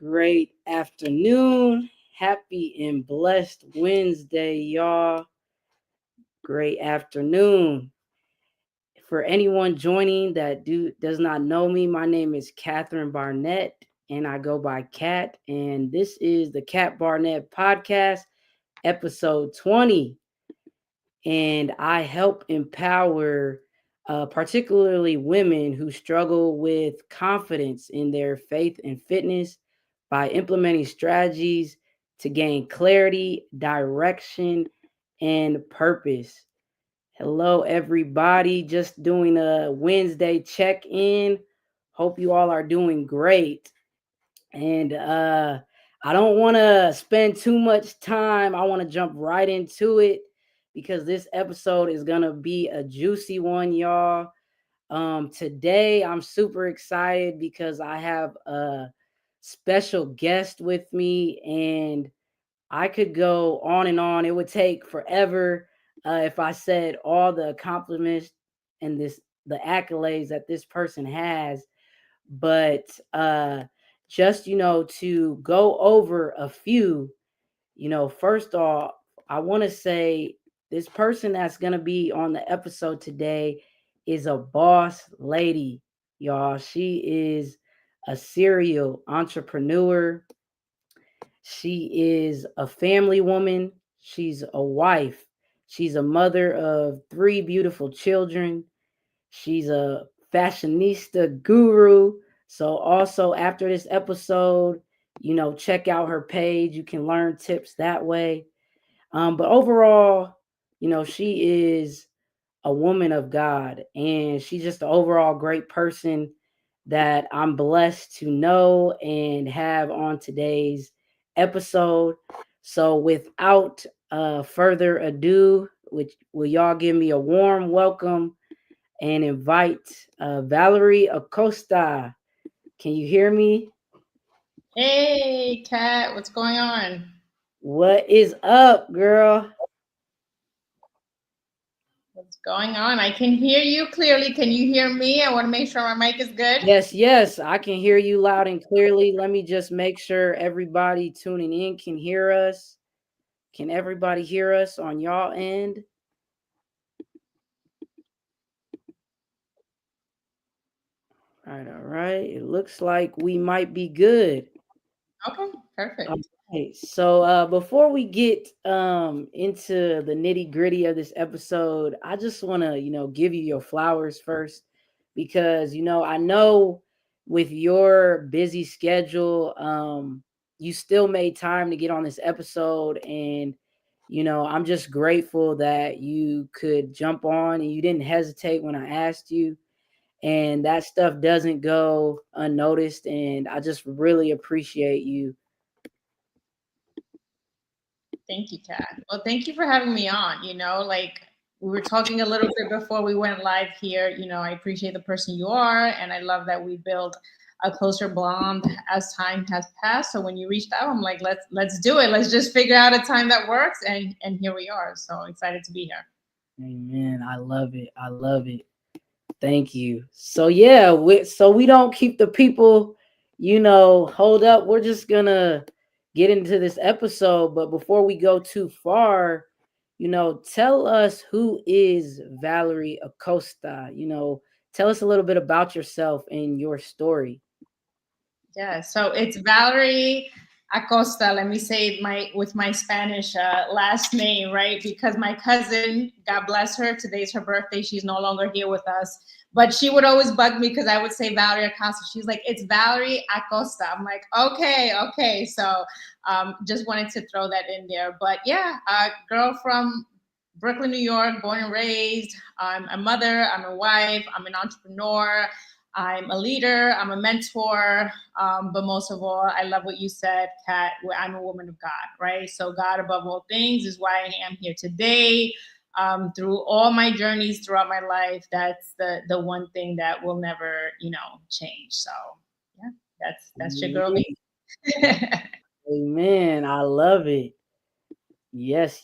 Great afternoon. Happy and blessed Wednesday, y'all. Great afternoon. For anyone joining that does not know me, my name is Catherine Barnett, and I go by Cat. And this is the Cat Barnett Podcast, episode 20. And I help empower particularly women who struggle with confidence in their faith and fitness by implementing strategies to gain clarity, direction, and purpose. Hello, everybody. Just doing a Wednesday check in. Hope you all are doing great. And I don't want to spend too much time. I want to jump right into it because this episode is going to be a juicy one, y'all. Today, I'm super excited because I have a special guest with me, and I could go on and on. It would take forever if I said all the accomplishments and the accolades that this person has, but just to go over a few. First off, I want to say this person that's going to be on the episode today is a boss lady, y'all. She is a serial entrepreneur. She is a family woman. She's a wife. She's a mother of three beautiful children. She's a fashionista guru. So also after this episode, check out her page. You can learn tips that way. But overall, she is a woman of God, and she's just an overall great person that I'm blessed to know and have on today's episode. So without further ado, will y'all give me a warm welcome and invite Valerie Acosta. Can you hear me? Hey, Kat, what's going on? What is up, girl? What's going on? I can hear you clearly. Can you hear me? I want to make sure my mic is good. Yes, I can hear you loud and clearly. Let me just make sure everybody tuning in can hear us. Can everybody hear us on y'all end? All right. It looks like we might be good. Okay, perfect. Okay, so before we get into the nitty gritty of this episode, I just want to give you your flowers first because I know with your busy schedule, you still made time to get on this episode, and I'm just grateful that you could jump on and you didn't hesitate when I asked you, and that stuff doesn't go unnoticed, and I just really appreciate you. Thank you, Kat. Well, thank you for having me on. Like we were talking a little bit before we went live here. I appreciate the person you are, and I love that we build a closer bond as time has passed. So when you reached out, I'm like, let's do it. Let's just figure out a time that works, and here we are. So excited to be here. Amen. I love it. I love it. Thank you. So yeah, we don't keep the people, hold up. We're just gonna get into this episode, but before we go too far, tell us who is Valerie Acosta. Tell us a little bit about yourself and your story. Yeah, so it's Valerie Acosta. Let me say it with my Spanish last name, right? Because my cousin, God bless her, today's her birthday. She's no longer here with us, but she would always bug me because I would say Valerie Acosta. She's like, it's Valerie Acosta. I'm like, okay. So just wanted to throw that in there. But yeah, girl from Brooklyn, New York, born and raised. I'm a mother. I'm a wife. I'm an entrepreneur. I'm a leader, I'm a mentor, but most of all, I love what you said, Kat. I'm a woman of God, right? So God above all things is why I am here today. Through all my journeys throughout my life, that's the one thing that will never, change. So yeah, that's your girl. Amen. I love it. Yes.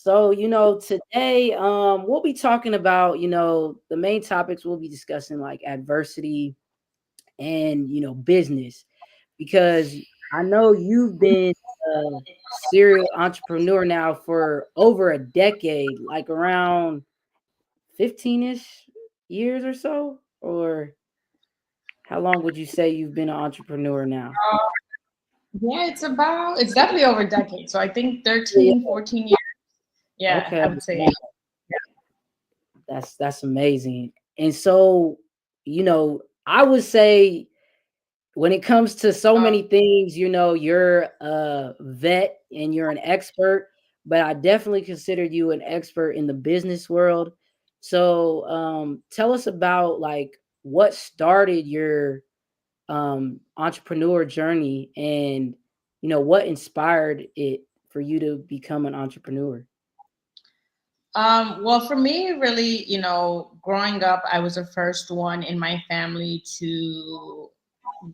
So, today we'll be talking about, the main topics we'll be discussing like adversity and, business. because I know you've been a serial entrepreneur now for over a decade, like around 15-ish years or so, or how long would you say you've been an entrepreneur now? Yeah, it's definitely over a decade. So I think Yeah. 13, 14 years. Yeah, Okay. I would say. Wow. That's amazing. And so, I would say when it comes to so many things, you're a vet and you're an expert, but I definitely consider you an expert in the business world. So, tell us about like what started your entrepreneur journey, and what inspired it for you to become an entrepreneur. Well, for me, really, growing up, I was the first one in my family to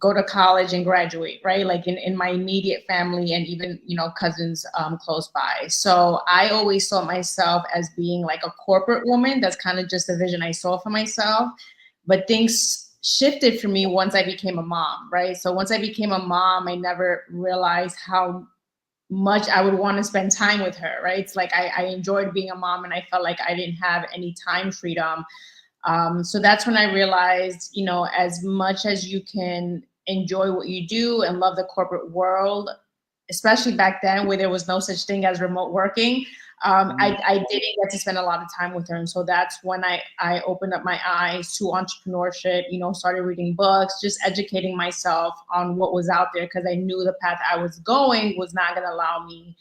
go to college and graduate, right? Like in my immediate family and even, cousins close by. So I always saw myself as being like a corporate woman. That's kind of just the vision I saw for myself. But things shifted for me once I became a mom, right? So once I became a mom, I never realized how much I would want to spend time with her, right? It's like I enjoyed being a mom and I felt like I didn't have any time freedom. So that's when I realized, as much as you can enjoy what you do and love the corporate world, especially back then where there was no such thing as remote working, I didn't get to spend a lot of time with her. And so that's when I opened up my eyes to entrepreneurship, started reading books, just educating myself on what was out there because I knew the path I was going was not going to allow me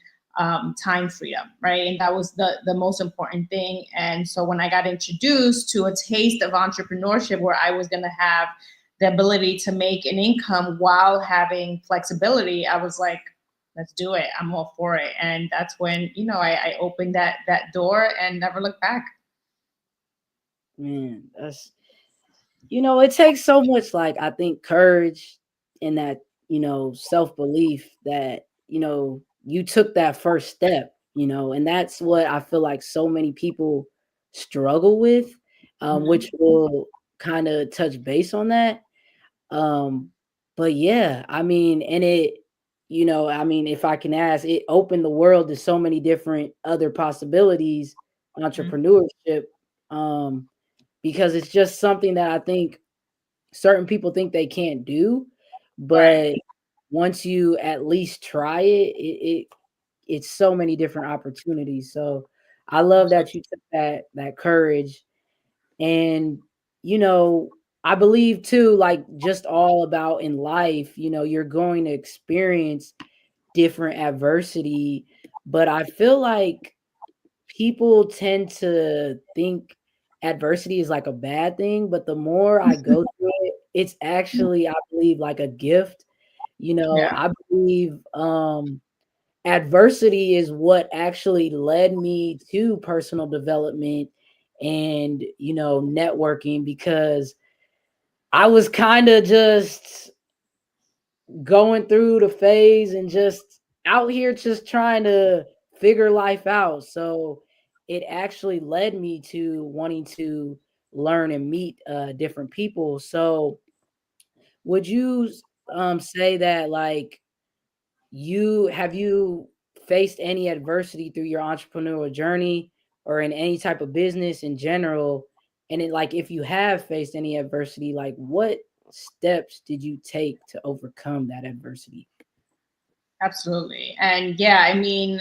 time freedom, right? And that was the most important thing. And so when I got introduced to a taste of entrepreneurship where I was going to have the ability to make an income while having flexibility, I was like, let's do it. I'm all for it. And that's when, I opened that door and never looked back. Man, it takes so much, like, I think, courage and that, self-belief that, you took that first step, and that's what I feel like so many people struggle with, Mhm. which will kind of touch base on that. Um, but yeah, I mean, and I mean, if I can ask, it opened the world to so many different other possibilities, Mhm. entrepreneurship, um, because it's just something that I think certain people think they can't do, Right. but once you at least try it's so many different opportunities. So I love that Absolutely. you took that courage. And you know I believe too, like, just all about in life, you're going to experience different adversity, but I feel like people tend to think adversity is like a bad thing, but the more I go through it, it's actually, I believe, like a gift. Yeah. I believe adversity is what actually led me to personal development and, networking, because I was kind of just going through the phase and just out here just trying to figure life out. So it actually led me to wanting to learn and meet different people. So would you say that, like, you faced any adversity through your entrepreneurial journey or in any type of business in general? And it, like, if you have faced any adversity, like, what steps did you take to overcome that adversity? Absolutely. And yeah, I mean,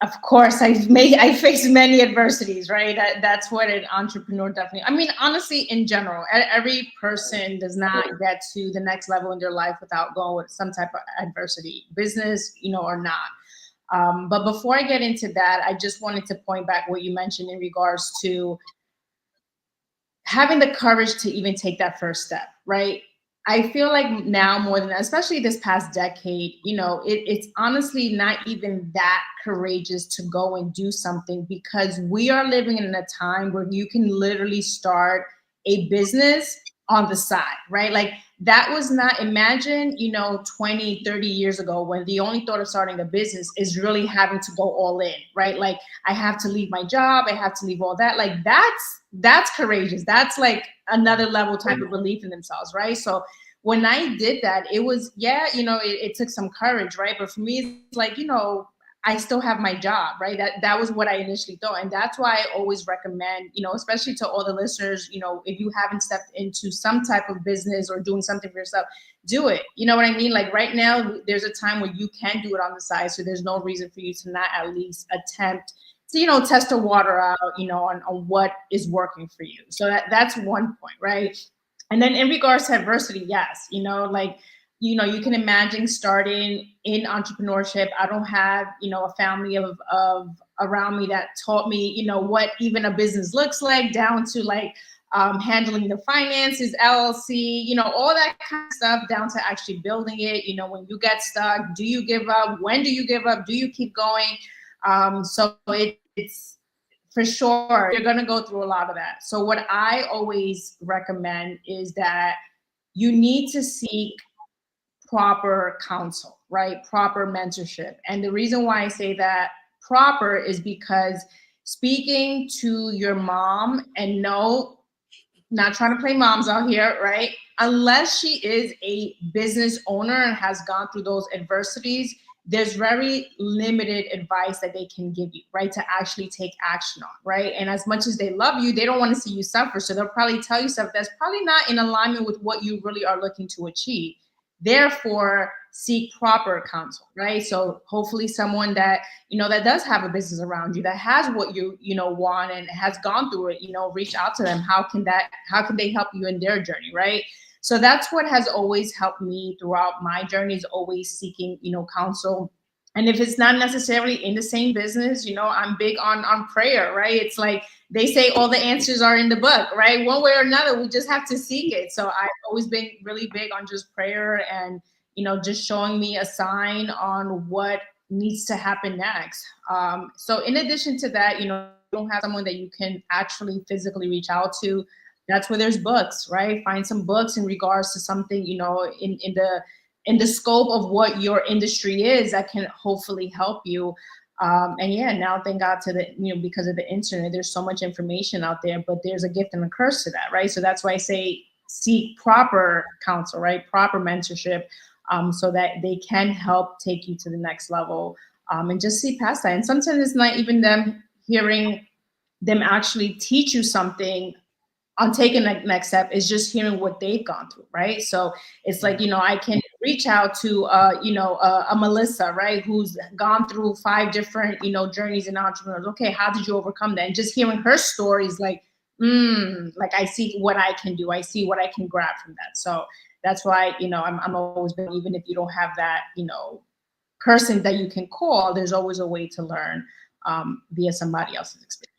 of course, I faced many adversities, right? That's what an entrepreneur definitely. I mean, honestly, in general, every person does not get to the next level in their life without going with some type of adversity, business, or not. But before I get into that, I just wanted to point back what you mentioned in regards to having the courage to even take that first step, right? I feel like now more than that, especially this past decade, it's honestly not even that courageous to go and do something because we are living in a time where you can literally start a business on the side, right? Like that was not, imagine, 20, 30 years ago when the only thought of starting a business is really having to go all in, right? Like I have to leave my job, I have to leave all that. Like that's courageous. That's like another level type of belief in themselves, right? So when I did that, it was, yeah, it took some courage, right? But for me, it's like, I still have my job, right? That was what I initially thought. And that's why I always recommend, especially to all the listeners, if you haven't stepped into some type of business or doing something for yourself, do it. You know what I mean? Like right now, there's a time where you can do it on the side. So there's no reason for you to not at least attempt to, test the water out, on what is working for you. So that's one point, right? And then in regards to adversity, yes, like, you can imagine starting in entrepreneurship. I don't have, a family of around me that taught me, what even a business looks like, down to like handling the finances, LLC, all that kind of stuff, down to actually building it. When you get stuck, do you give up? When do you give up? Do you keep going? So it's for sure, you're going to go through a lot of that. So what I always recommend is that you need to seek proper counsel, right? Proper mentorship. And the reason why I say that proper is because speaking to your mom, and no, not trying to play moms out here, right? Unless she is a business owner and has gone through those adversities, there's very limited advice that they can give you, right? To actually take action on, right? And as much as they love you, they don't want to see you suffer. So they'll probably tell you stuff that's probably not in alignment with what you really are looking to achieve. Therefore, seek proper counsel, right? So hopefully someone that, that does have a business around you, that has what you want and has gone through it, reach out to them. How can they help you in their journey, right? So that's what has always helped me throughout my journey, is always seeking, counsel. And if it's not necessarily in the same business, I'm big on prayer, right? It's like they say all the answers are in the book, right? One way or another, we just have to seek it. So I've always been really big on just prayer and, just showing me a sign on what needs to happen next. So in addition to that, if you don't have someone that you can actually physically reach out to, that's where there's books, right? Find some books in regards to something, in the scope of what your industry is, that can hopefully help you. And yeah, now thank God to the, because of the internet, there's so much information out there, but there's a gift and a curse to that, right? So that's why I say seek proper counsel, right? Proper mentorship, so that they can help take you to the next level, and just see past that. And sometimes it's not even them hearing them actually teach you something on taking the next step, is just hearing what they've gone through, right? So it's like, I can reach out to a Melissa, right, who's gone through 5 different journeys in entrepreneurs. Okay, how did you overcome that? And just hearing her stories, like, like I see what I can do, I see what I can grab from that. So that's why, I'm always been, even if you don't have that person that you can call, there's always a way to learn, via somebody else's experience.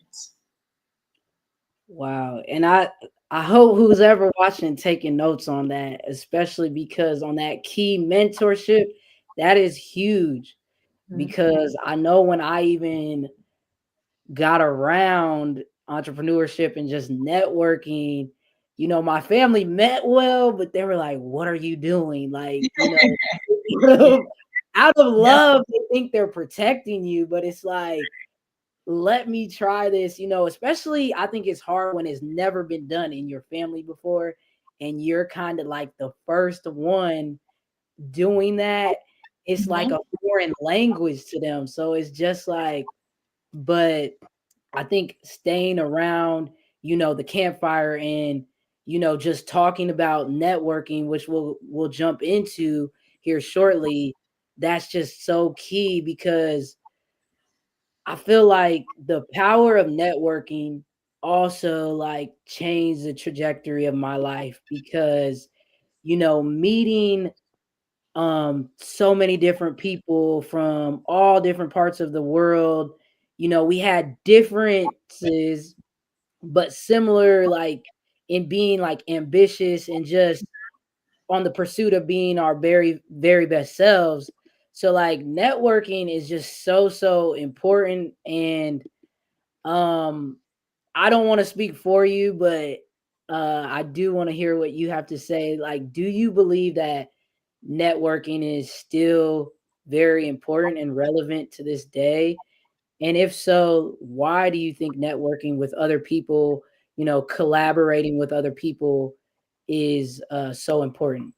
Wow. And I hope who's ever watching taking notes on that, especially because on that key mentorship, that is huge. Mhm. Because I know when I even got around entrepreneurship and just networking, my family meant well, but they were like, "What are you doing?" Like, out of Yeah. love, they think they're protecting you, but it's like, let me try this, especially I think it's hard when it's never been done in your family before and you're kind of like the first one doing that. It's like Mhm. a foreign language to them. So it's just like, but I think staying around, the campfire and, just talking about networking, which we'll jump into here shortly, that's just so key because I feel like the power of networking also like changed the trajectory of my life because meeting so many different people from all different parts of the world, we had differences but similar like in being like ambitious and just on the pursuit of being our very very best selves. So like networking is just so important. And um I don't want to speak for you, but I do want to hear what you have to say. Like, do you believe that networking is still very important and relevant to this day? And if so, why do you think networking with other people, collaborating with other people is so important?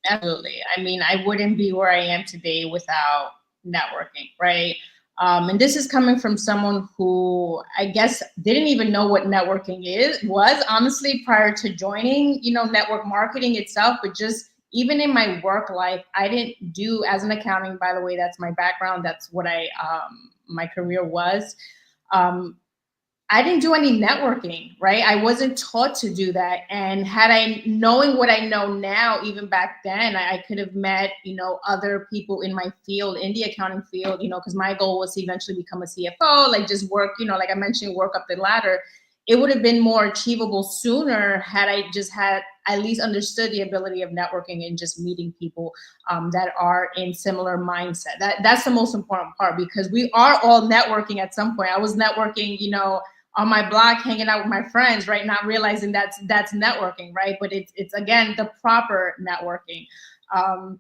Absolutely. I mean, I wouldn't be where I am today without networking, right? And this is coming from someone who I guess didn't even know what networking was honestly prior to joining, network marketing itself, but just even in my work life, I didn't do as an accounting, by the way, that's my background. That's what my career was. Um, I didn't do any networking, right? I wasn't taught to do that. And had I knowing what I know now, even back then, I could have met, other people in my field, in the accounting field, because my goal was to eventually become a CFO, like just work, like I mentioned, work up the ladder. It would have been more achievable sooner had I just had at least understood the ability of networking and just meeting people that are in similar mindset. That's the most important part because we are all networking at some point. I was networking, on my block hanging out with my friends, right, not realizing that's networking, right, but it's again the proper networking. Um,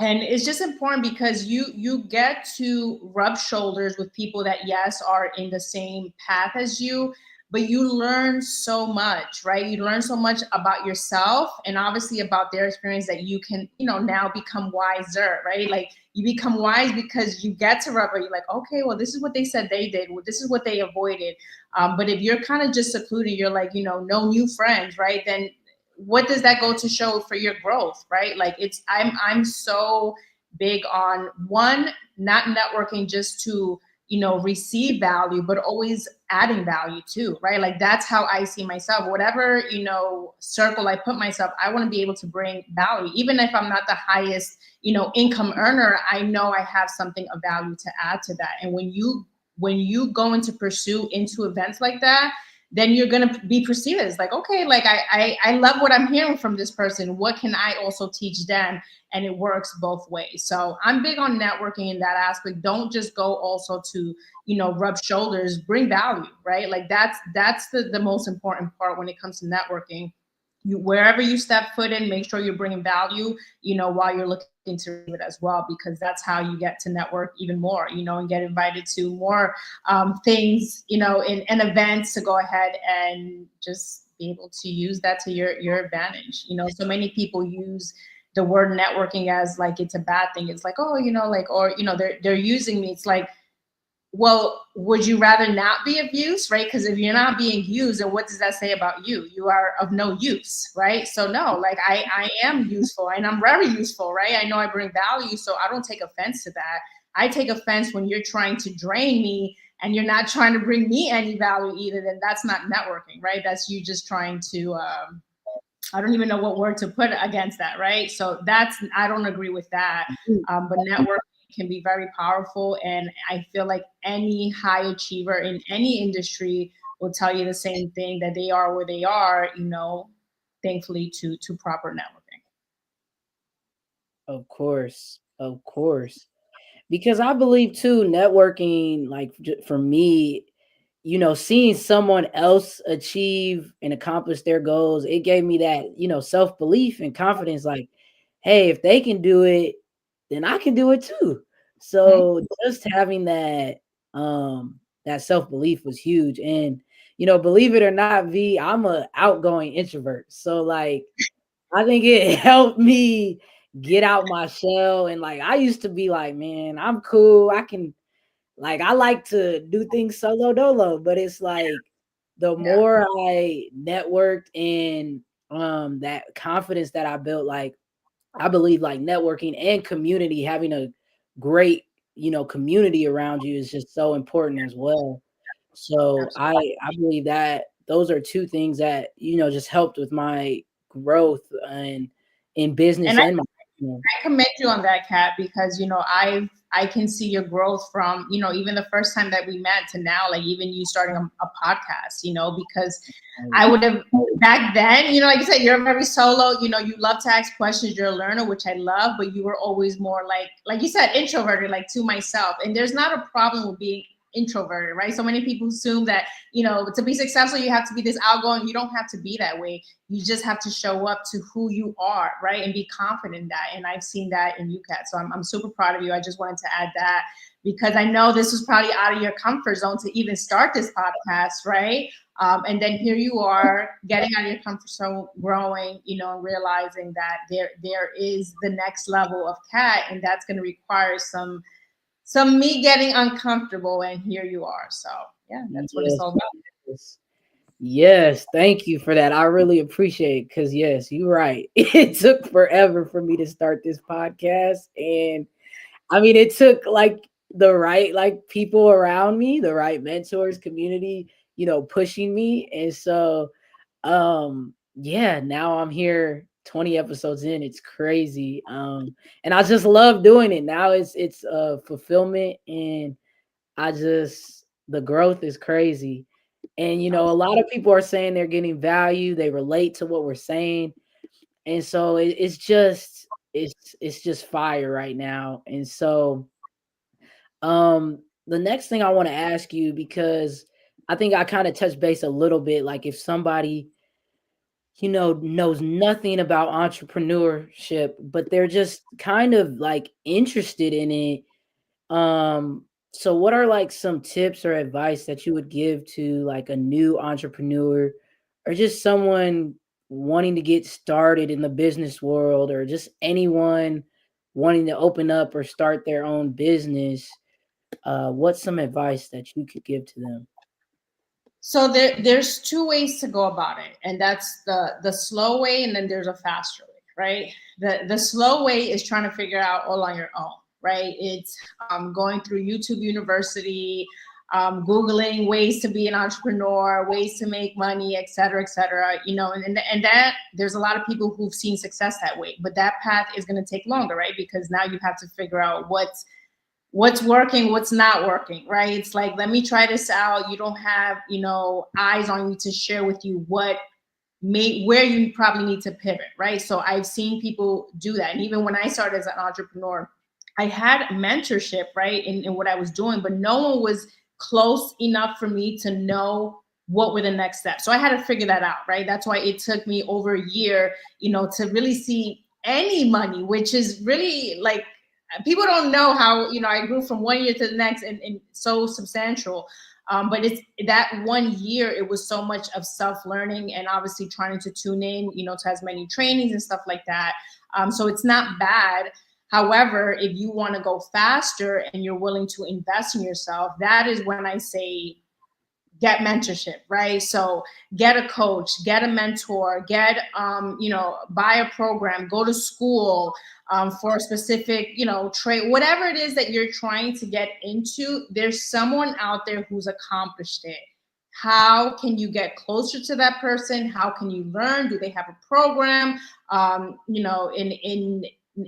and it's just important because you get to rub shoulders with people that yes are in the same path as you, but you learn so much, right? You learn so much about yourself and obviously about their experience that you can, now become wiser, right? Like you become wise because you get to rub it. You're like, okay, well, this is what they said they did. Well, this is what they avoided. But if you're kind of just secluded, you're like, no new friends, right? Then what does that go to show for your growth, right? Like I'm so big on one, not networking just to receive value, but always adding value too, right? Like that's how I see myself. Whatever circle I put myself, I want to be able to bring value, even if I'm not the highest income earner. I know I have something of value to add to that. And when you go into pursue into events like that, then you're going to be perceived as like, okay, like I love what I'm hearing from this person. What can I also teach them? And it works both ways. So I'm big on networking in that aspect. Don't just go also to, rub shoulders, bring value, right? Like that's the most important part when it comes to networking. Wherever you step foot in, make sure you're bringing value, while you're looking to receive it as well, because that's how you get to network even more, and get invited to more things, in events to go ahead and just be able to use that to your advantage. So many people use the word networking as like it's a bad thing. It's like, oh, like, or they're using me. It's like, well, would you rather not be of use, right? Because if you're not being used, then what does that say about you? You are of no use, right? So no, like I am useful and I'm very useful, right? I know I bring value, so I don't take offense to that. I take offense when you're trying to drain me and you're not trying to bring me any value either. Then that's not networking, right? That's you just trying to I don't even know what word to put against that, right? So I don't agree with that. But networking can be very powerful. And I feel like any high achiever in any industry will tell you the same thing, that they are where they are, thankfully to proper networking. Of course, of course. Because I believe too, networking, like for me, seeing someone else achieve and accomplish their goals, it gave me that, self belief and confidence. Like, hey, if they can do it, then I can do it too. Mhm. So just having that self belief was huge. And believe it or not, V, I'm a outgoing introvert. So like, I think it helped me get out my shell. And like, I used to be like, man, I'm cool. I like to do things solo dolo, but it's like the Yeah, more I networked and that confidence that I built, like I believe like networking and community, having a great, community around you is just so important as well. So I absolutely. I believe that those are two things that, just helped with my growth and in business And and my, you know, I commend you on that, Kat, because I can see your growth from even the first time that we met to now, like even you starting a podcast, because I would have back then, like you said, you're very solo, you love to ask questions, you're a learner, which I love, but you were always more like you said, introverted, like to myself. And there's not a problem with being introverted, right? So many people assume that, to be successful, you have to be this outgoing. You don't have to be that way. You just have to show up to who you are, right? And be confident in that. And I've seen that in you, Kat. So I'm super proud of you. I just wanted to add that because I know this was probably out of your comfort zone to even start this podcast, right? And then here you are getting out of your comfort zone, growing, and realizing that there is the next level of cat, and that's going to require some me getting uncomfortable, and here you are. So yeah, that's what it's Yes, all about. yes, yes. Thank you for that. I really appreciate it because yes, you're right. It took forever for me to start this podcast, and I mean, it took like the right like people around me, the right mentors, community, pushing me. And so yeah, now I'm here 20 episodes in. It's crazy. And I just love doing it. Now it's fulfillment, and I just the growth is crazy. And a lot of people are saying they're getting value, they relate to what we're saying. And so it's just fire right now. And so the next thing I want to ask you, because I think I kind of touched base a little bit, like if somebody, knows nothing about entrepreneurship, but they're just kind of like interested in it. So what are like some tips or advice that you would give to like a new entrepreneur, or just someone wanting to get started in the business world, or just anyone wanting to open up or start their own business? What's some advice that you could give to them? So there's two ways to go about it, and that's the slow way, and then there's a faster way, right? The slow way is trying to figure out all on your own, right? It's going through YouTube University, Googling ways to be an entrepreneur, ways to make money, et cetera, et cetera. And that there's a lot of people who've seen success that way, but that path is going to take longer, right? Because now you have to figure out what's working, what's not working, right? It's like, let me try this out. You don't have, eyes on you to share with you where you probably need to pivot, right? So I've seen people do that. And even when I started as an entrepreneur, I had mentorship, right, in what I was doing, but no one was close enough for me to know what were the next steps. So I had to figure that out, right? That's why it took me over a year, to really see any money, which is really like, people don't know how, I grew from one year to the next, and so substantial. But it's that 1 year, it was so much of self-learning, and obviously trying to tune in, to as many trainings and stuff like that. So it's not bad. However, if you want to go faster and you're willing to invest in yourself, that is when I say get mentorship, right? So get a coach, get a mentor, buy a program, go to school for a specific, trade, whatever it is that you're trying to get into. There's someone out there who's accomplished it. How can you get closer to that person? How can you learn? Do they have a program?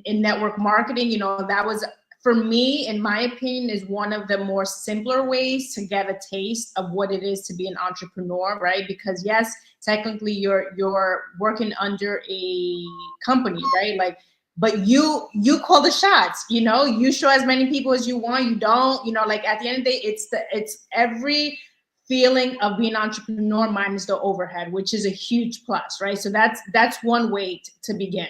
In network marketing, that was, for me, in my opinion, is one of the more simpler ways to get a taste of what it is to be an entrepreneur, right? Because yes, technically you're working under a company, right? Like, but you call the shots, you show as many people as you want. You don't, like, at the end of the day, it's every feeling of being an entrepreneur minus the overhead, which is a huge plus, right? So that's one way to begin.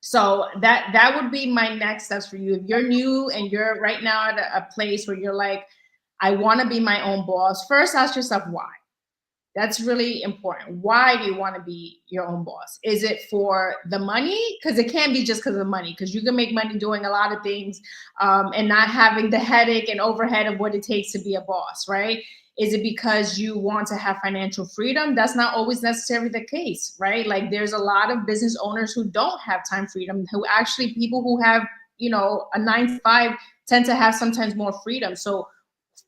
So that would be my next steps for you. If you're new and you're right now at a place where you're like, I want to be my own boss, first ask yourself why. That's really important. Why do you want to be your own boss? Is it for the money? Because it can't be just because of the money, because you can make money doing a lot of things, and not having the headache and overhead of what it takes to be a boss, right? Is it because you want to have financial freedom? That's not always necessarily the case, right? Like, there's a lot of business owners who don't have time freedom, who actually, people who have, a 9 to 5 tend to have sometimes more freedom. So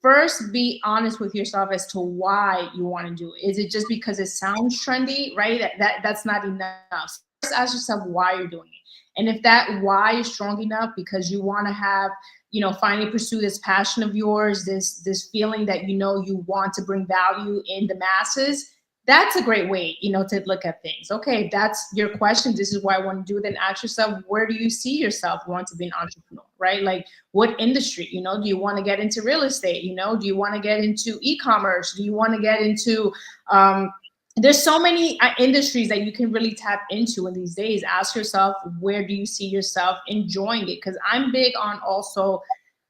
first, be honest with yourself as to why you want to do it. Is it just because it sounds trendy, right? That's not enough. So first, ask yourself why you're doing it. And if that why is strong enough because you want to have, finally pursue this passion of yours, this feeling that you want to bring value in the masses, that's a great way, to look at things. Okay, if that's your question, this is why I want to do it, then ask yourself, where do you see yourself want to be an entrepreneur, right? Like, what industry, do you want to get into real estate? Do you want to get into e-commerce? Do you want to get into, there's so many industries that you can really tap into in these days. Ask yourself, where do you see yourself enjoying it? Because I'm big on also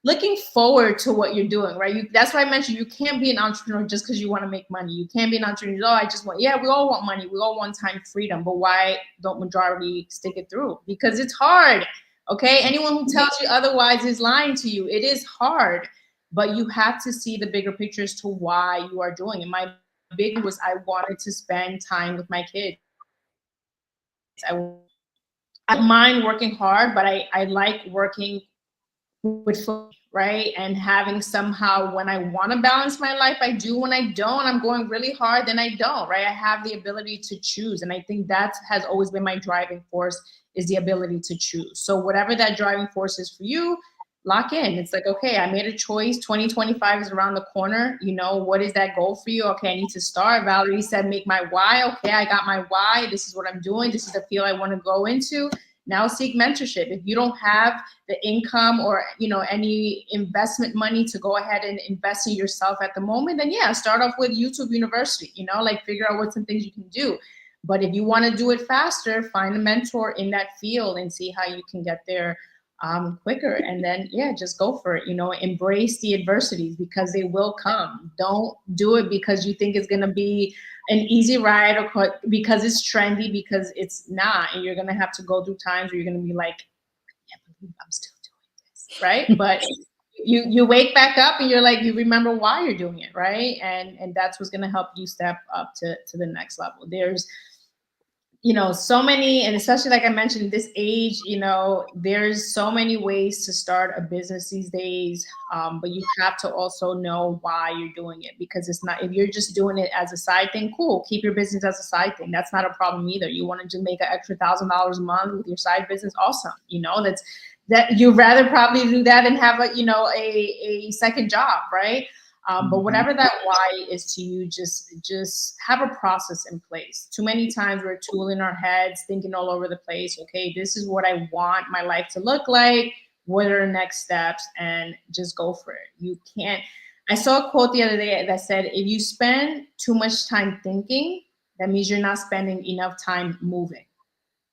looking forward to what you're doing, right? That's why I mentioned you can't be an entrepreneur just because you want to make money. You can't be an entrepreneur. Oh, I just want, yeah, we all want money. We all want time freedom. But why don't majority stick it through? Because it's hard. Okay. Anyone who tells you otherwise is lying to you. It is hard, but you have to see the bigger picture as to why you are doing it. My big one was I wanted to spend time with my kids. I don't mind working hard, but I like working with flow, right? And having somehow when I want to balance my life, I do. When I don't, I'm going really hard, then I don't, right? I have the ability to choose. And I think that has always been my driving force, is the ability to choose. So whatever that driving force is for you, lock in. It's like, okay, I made a choice. 2025 is around the corner. You know, what is that goal for you? Okay, I need to start. Valerie said, make my why. Okay, I got my why. This is what I'm doing. This is the field I want to go into. Now seek mentorship. If you don't have the income or, you know, any investment money to go ahead and invest in yourself at the moment, then yeah, start off with YouTube University, you know, like figure out what some things you can do. But if you want to do it faster, find a mentor in that field and see how you can get there quicker. And then, yeah, just go for it. You know, embrace the adversities because they will come. Don't do it because you think it's going to be an easy ride or because it's trendy, because it's not. And you're going to have to go through times where you're going to be like, I can't believe I'm still doing this, right? But you wake back up and you're like, you remember why you're doing it, right? And that's what's going to help you step up to the next level. There's, you know, so many, and especially like I mentioned, this age, you know, there's so many ways to start a business these days. But you have to also know why you're doing it, because it's not, if you're just doing it as a side thing, cool, keep your business as a side thing. That's not a problem either. You want to just make an extra $1,000 a month with your side business, awesome. You know, that you'd rather probably do that than have a, you know, a second job, right? But whatever that why is to you, just have a process in place. Too many times we're tooling our heads, thinking all over the place. Okay, this is what I want my life to look like. What are the next steps? And just go for it. You can't. I saw a quote the other day that said, if you spend too much time thinking, that means you're not spending enough time moving,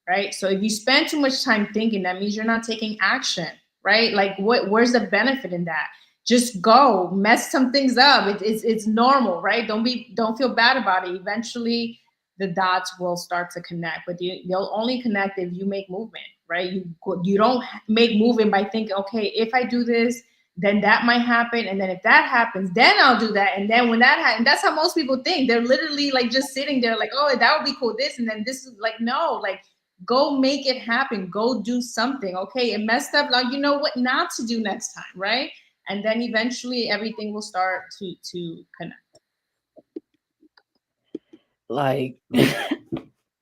right? So if you spend too much time thinking, that means you're not taking action, right? Like where's the benefit in that? Just go mess some things up. It's normal, right? Don't feel bad about it. Eventually the dots will start to connect, but they'll only connect if you make movement, right? You don't make movement by thinking, okay, if I do this, then that might happen, and then if that happens, then I'll do that, and then when that happens, that's how most people think. They're literally like just sitting there like, oh, that would be cool, this, and then this is like, no, like, go make it happen. Go do something. Okay, it messed up. Like, you know what not to do next time, right? And then eventually everything will start to connect. Like,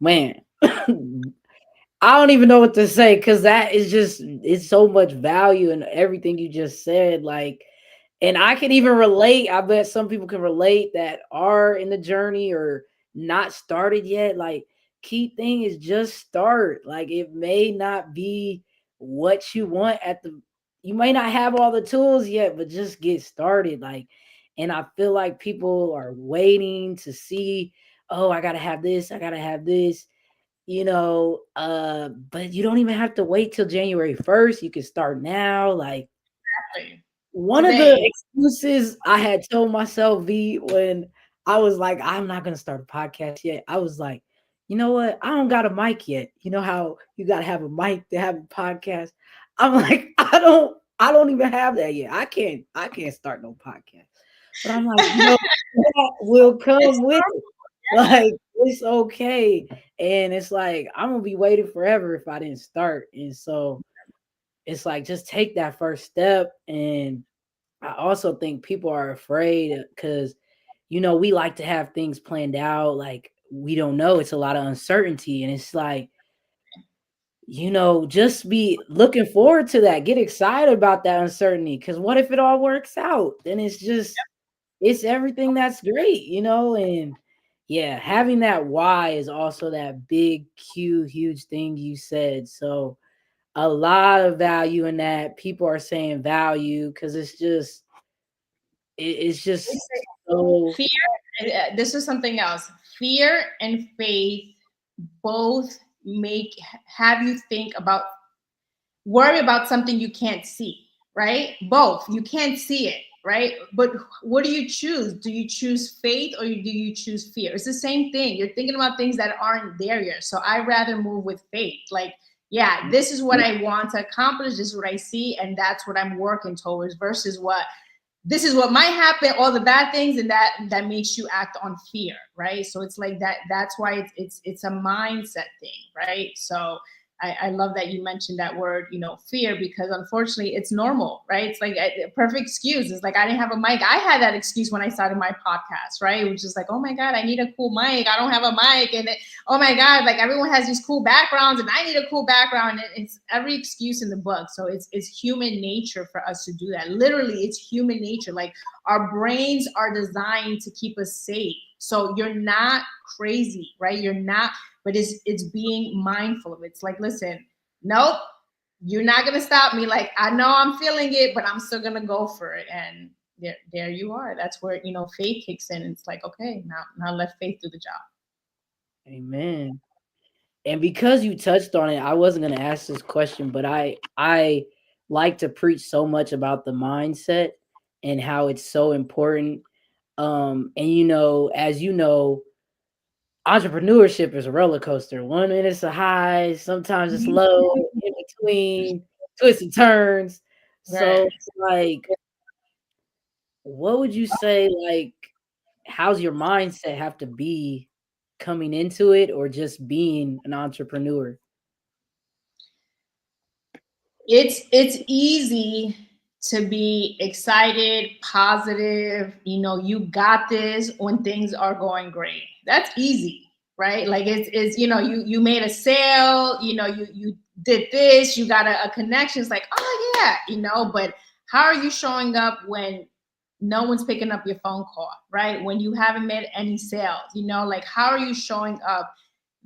man, I don't even know what to say because that is just, it's so much value in everything you just said. Like, and I can even relate. I bet some people can relate that are in the journey or not started yet. Like, key thing is just start. Like, it may not be what you want at the, you may not have all the tools yet, but just get started. Like, and I feel like people are waiting to see, oh, I gotta have this, I gotta have this, but you don't even have to wait till January 1st. You can start now. Like, Exactly. one of the Today. excuses I had told myself, V, when I was like, I'm not gonna start a podcast yet. I was like, you know what? I don't got a mic yet. You know how you gotta have a mic to have a podcast? I'm like, I don't even have that yet. I can't start no podcast. But I'm like, that will It's come with it. normal. Like, it's okay. And it's like, I'm gonna be waiting forever if I didn't start. And so it's like, just take that first step. And I also think people are afraid because, we like to have things planned out. Like, we don't know. It's a lot of uncertainty. And it's like, just be looking forward to that. Get excited about that uncertainty. Because what if it all works out? Then it's everything that's great, and yeah, having that why is also that big, huge thing you said. So a lot of value in that. People are saying value because it's just It's so. fear. This is something else. Fear and faith both make have you think about, worry about something you can't see. right? Both. You can't see it, right? But what do you choose? Do you choose faith or do you choose fear? It's the same thing. You're thinking about things that aren't there yet. So I rather move with faith. Like, yeah, this is what I want to accomplish. This is what I see, and that's what I'm working towards. Versus what this is what might happen, all the bad things, and that makes you act on fear, right? So it's like that. That's why it's a mindset thing, right? So I love that you mentioned that word, fear, because unfortunately it's normal, right? It's like a perfect excuse. It's like I didn't have a mic. I had that excuse when I started my podcast, right? Which is like, oh my God, I need a cool mic. I don't have a mic. And oh my God, like everyone has these cool backgrounds and I need a cool background. And it's every excuse in the book. So it's human nature for us to do that. Literally, it's human nature. Like our brains are designed to keep us safe. So you're not crazy, right? You're not, but it's being mindful of it. It's like, listen, nope, you're not gonna stop me. Like I know I'm feeling it, but I'm still gonna go for it. And there you are. That's where faith kicks in. It's like, okay, now let faith do the job. Amen. And because you touched on it, I wasn't going to ask this question, but I like to preach so much about the mindset and how it's so important. And as you know, entrepreneurship is a roller coaster. 1 minute it's a high, sometimes it's low, in between, twists and turns. Right. So, like, what would you say? Like, how's your mindset have to be coming into it, or just being an entrepreneur? It's easy to be excited, positive, you got this when things are going great. That's easy, right? Like it's you made a sale, you did this, you got a connection. It's like, oh yeah, but how are you showing up when no one's picking up your phone call, right? When you haven't made any sales, like how are you showing up?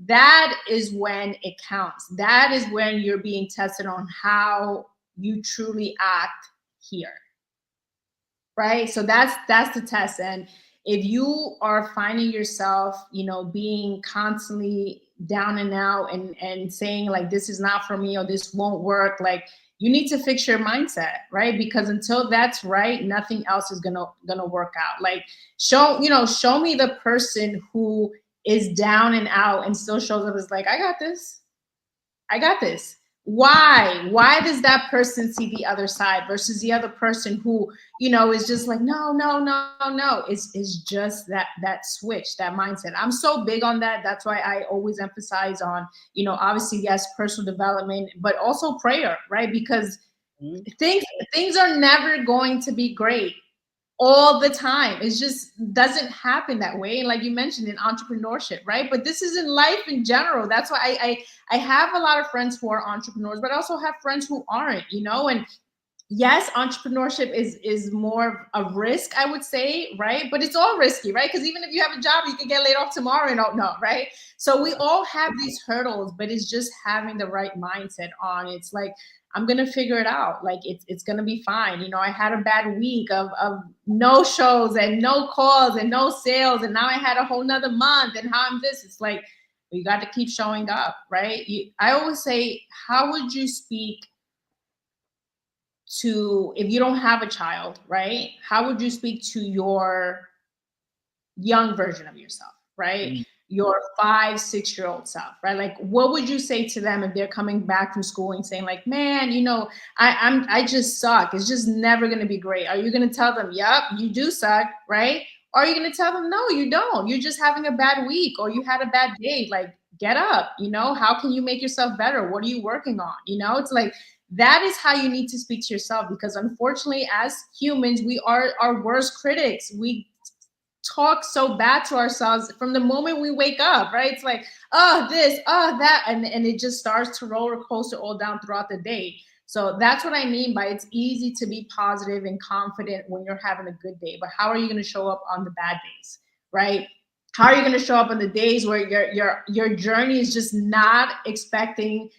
That is when it counts. That is when you're being tested on how you truly act here, right? So that's the test. And if you are finding yourself being constantly down and out and saying like this is not for me or this won't work, like you need to fix your mindset, right? Because until that's right, nothing else is gonna work out. Like show me the person who is down and out and still shows up as like, I got this. I got this. Why does that person see the other side versus the other person who, is just like, no, no, no, no. It's just that switch, that mindset. I'm so big on that. That's why I always emphasize on, obviously, yes, personal development, but also prayer, right? Because Mhm. things are never going to be great all the time. It just doesn't happen that way. And like you mentioned in entrepreneurship, right? But this is in life in general. That's why I have a lot of friends who are entrepreneurs, but I also have friends who aren't, and yes, entrepreneurship is more of risk, I would say, right? But it's all risky, right? Because even if you have a job, you can get laid off tomorrow and don't know, right? So we all have these hurdles, but it's just having the right mindset on. It's like I'm gonna figure it out. Like it's gonna be fine. I had a bad week of no shows and no calls and no sales, and now I had a whole nother month, and how I'm this. It's like you got to keep showing up, right? I always say, how would you speak to, if you don't have a child, right? How would you speak to your young version of yourself, right? Mm. Your 5, 6 year old self, right? Like, what would you say to them if they're coming back from school and saying, like, man, I just suck. It's just never gonna be great. Are you gonna tell them, yep, you do suck, right? Or are you gonna tell them, no, you don't. You're just having a bad week or you had a bad day. Like, get up, how can you make yourself better? What are you working on? It's like that is how you need to speak to yourself, because unfortunately, as humans, we are our worst critics. We talk so bad to ourselves from the moment we wake up, right? It's like, oh, this, oh, that, and it just starts to roller coaster all down throughout the day. So that's what I mean by it's easy to be positive and confident when you're having a good day, but how are you going to show up on the bad days, right? How are you going to show up on the days where your journey is just not expecting,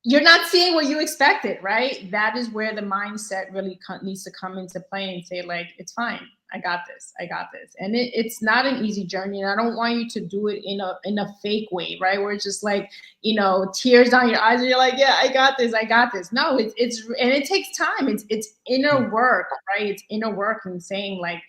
you're not seeing what you expected, right? That is where the mindset really needs to come into play and say, like, it's fine. I got this. I got this. And it's not an easy journey. And I don't want you to do it in a fake way, right? Where it's just like, tears down your eyes and you're like, yeah, I got this. I got this. No, and it takes time. It's inner work, right? It's inner work and saying like,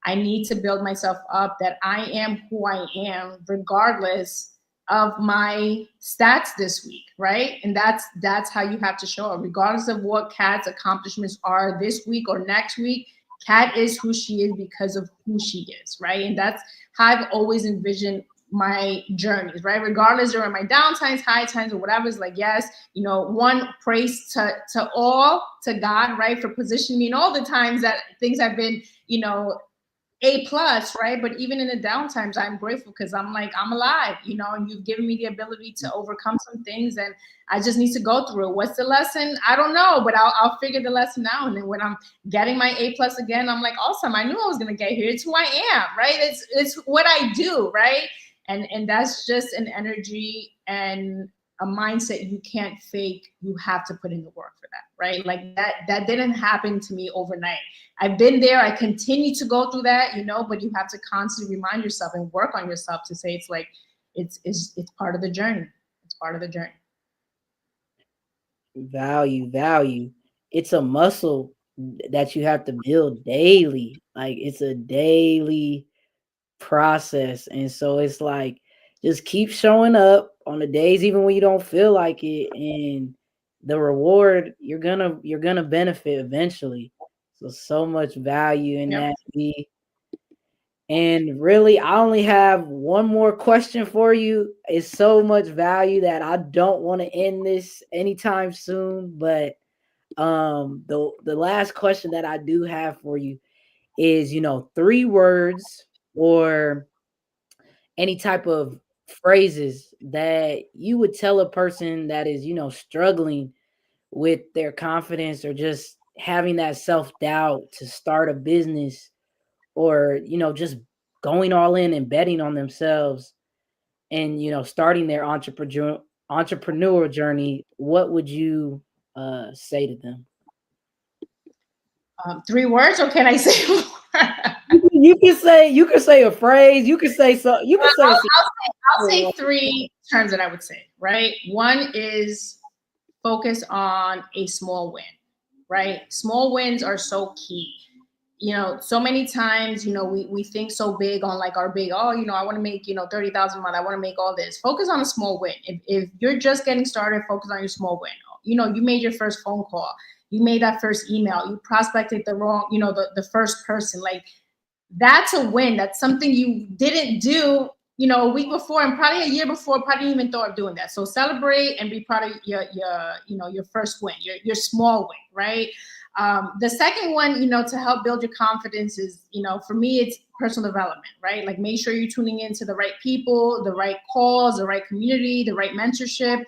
I need to build myself up, that I am who I am, regardless of my stats this week, right? And that's how you have to show up, regardless of what Kat's accomplishments are this week or next week. Kat is who she is because of who she is, right? And that's how I've always envisioned my journeys, right? Regardless during my down times, high times, or whatever. It's like, yes, one, praise to God, right, for positioning me in all the times that things have been, A+, right? But even in the down times, I'm grateful because I'm like, I'm alive, and you've given me the ability to overcome some things, and I just need to go through it. What's the lesson? I don't know, but I'll figure the lesson out. And then when I'm getting my A+ again, I'm like, awesome, I knew I was gonna get here. It's who I am, right? It's what I do, right? And that's just an energy and a mindset you can't fake. You have to put in the work for that, right? Like that didn't happen to me overnight. I've been there. I continue to go through that, but you have to constantly remind yourself and work on yourself to say it's like it's part of the journey. It's part of the journey. Value. It's a muscle that you have to build daily. Like it's a daily process. And so it's like just keep showing up on the days even when you don't feel like it, and the reward you're gonna benefit eventually. So much value in Yep. that. And really, I only have one more question for you. It's so much value that I don't want to end this anytime soon. But the last question that I do have for you is, 3 words or any type of phrases that you would tell a person that is, struggling with their confidence or just having that self-doubt to start a business, or just going all in and betting on themselves, and starting their entrepreneur journey. What would you say to them? 3 words, or can I say more? You can say a phrase. You can say so. You can say I'll say 3 terms that I would say, right? One is focus on a small win, right? Small wins are so key. So many times, we think so big on like our big, oh, I want to make, 30,000 a month. I want to make all this. Focus on a small win. If you're just getting started, focus on your small win. You made your first phone call. You made that first email. You prospected the wrong, the first person. Like, that's a win. That's something you didn't do, a week before, and probably a year before, probably didn't even thought of doing that. So celebrate and be proud of your first win, your small win, right? The second one, to help build your confidence is, for me, it's personal development, right? Like, make sure you're tuning into the right people, the right calls, the right community, the right mentorship.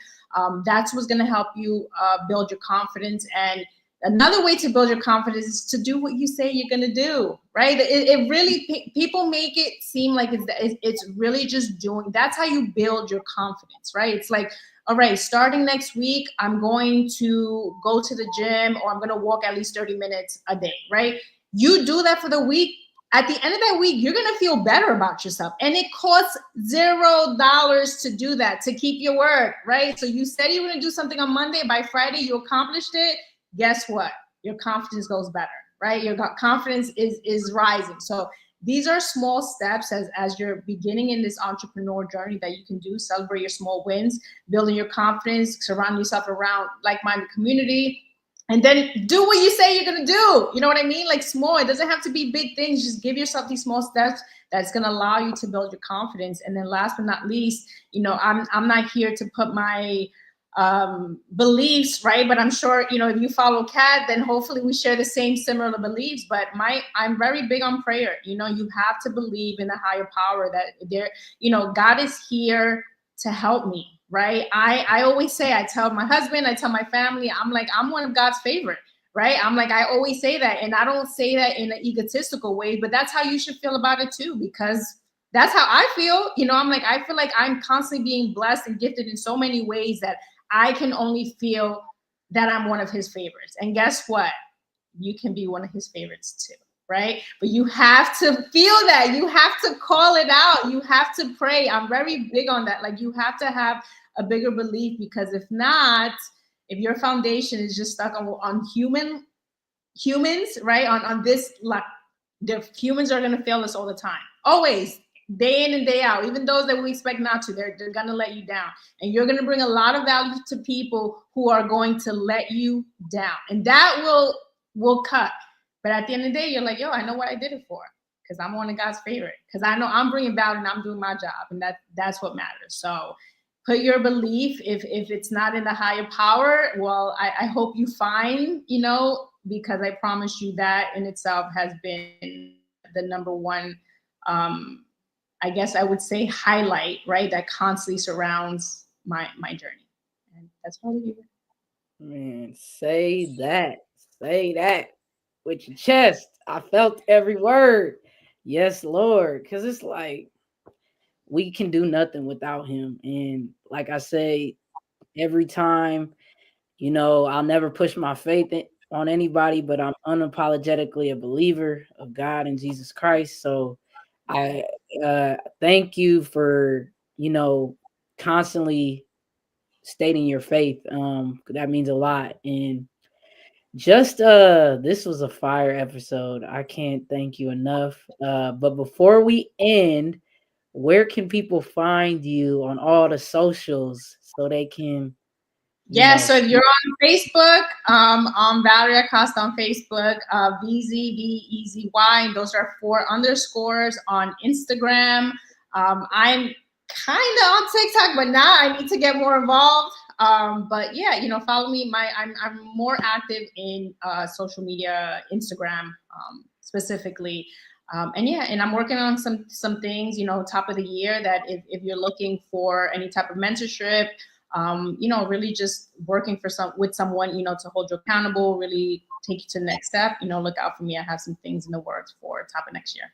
That's what's going to help you build your confidence. And another way to build your confidence is to do what you say you're going to do, right? It really, people make it seem like it's really just doing. That's how you build your confidence, right? It's like, all right, starting next week, I'm going to go to the gym, or I'm going to walk at least 30 minutes a day, right? You do that for the week. At the end of that week, you're going to feel better about yourself. And it costs $0 to do that, to keep your word, right? So you said you were going to do something on Monday. By Friday, you accomplished it. Guess what? Your confidence goes better, right? Your confidence is rising. So these are small steps as you're beginning in this entrepreneur journey that you can do. Celebrate your small wins, building your confidence, surround yourself around like-minded community, and then do what you say you're going to do. You know what I mean? Like, small. It doesn't have to be big things. Just give yourself these small steps that's going to allow you to build your confidence. And then last but not least, I'm not here to put my beliefs, right? But I'm sure, if you follow Kat, then hopefully we share the same similar beliefs. But I'm very big on prayer. You have to believe in a higher power that God is here to help me, right? I always say, I tell my husband, I tell my family, I'm like, I'm one of God's favorite, right? I'm like, I always say that. And I don't say that in an egotistical way, but that's how you should feel about it too, because that's how I feel. I'm like, I feel like I'm constantly being blessed and gifted in so many ways that I can only feel that I'm one of his favorites. And guess what? You can be one of his favorites too, right? But you have to feel that. You have to call it out. You have to pray. I'm very big on that. Like, you have to have a bigger belief, because if not, if your foundation is just stuck on humans, right? On this, like, the humans are going to fail us all the time, always, day in and day out. Even those that we expect not to, they're going to let you down, and you're going to bring a lot of value to people who are going to let you down, and that will cut. But at the end of the day, you're like, yo, I know what I did it for, because I'm one of God's favorite, because I know I'm bringing value and I'm doing my job, and that's what matters. So put your belief, if it's not in the higher power, well, I hope you find, because I promise you that in itself has been the number one, I guess I would say, highlight, right, that constantly surrounds my journey. And that's probably you. Man, say that with your chest. I felt every word. Yes, Lord. Because it's like we can do nothing without him. And like I say, every time, I'll never push my on anybody, but I'm unapologetically a believer of God and Jesus Christ. So I thank you for, constantly stating your faith. That means a lot. And just this was a fire episode. I can't thank you enough. But before we end, where can people find you on all the socials so they can, Yeah, so if you're on Facebook, on Valerie Acosta on Facebook, VZVEZY, those are 4 underscores on Instagram. I'm kind of on TikTok, but now I need to get more involved. But yeah, follow me. I'm more active in social media, Instagram specifically. And yeah, and I'm working on some things, top of the year, that if you're looking for any type of mentorship, really just working with someone, to hold you accountable, really take you to the next step, look out for me. I have some things in the works for top of next year.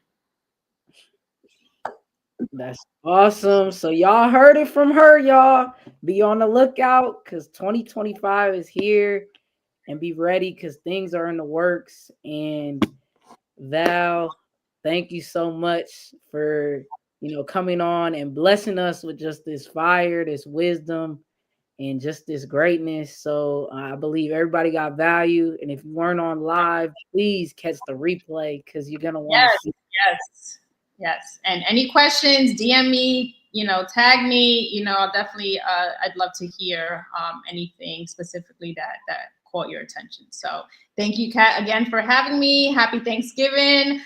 That's awesome. So y'all heard it from her, y'all. Be on the lookout, because 2025 is here, and be ready, because things are in the works. And Val, thank you so much for, coming on and blessing us with just this fire, this wisdom, and just this greatness. So I believe everybody got value. And if you weren't on live, please catch the replay, because you're going to want to see. Yes. And any questions, DM me, tag me, I'll definitely, I'd love to hear anything specifically that caught your attention. So thank you, Kat, again for having me. Happy Thanksgiving.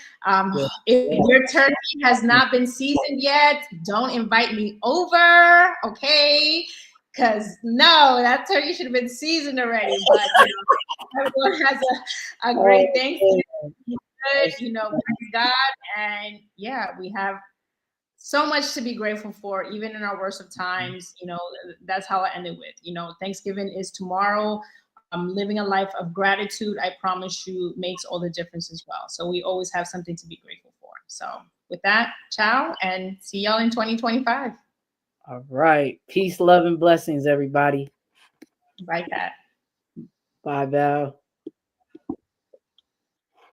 If your turkey has not been seasoned yet, don't invite me over, okay? Because no, that turkey should have been seasoned already. But everyone has a great Thanksgiving. Praise God. And yeah, we have so much to be grateful for, even in our worst of times. That's how I ended with, Thanksgiving is tomorrow. Living a life of gratitude, I promise you, makes all the difference as well. So we always have something to be grateful for. So with that, ciao, and see y'all in 2025. All right. Peace, love, and blessings, everybody. Bye, Kat. Bye, Val.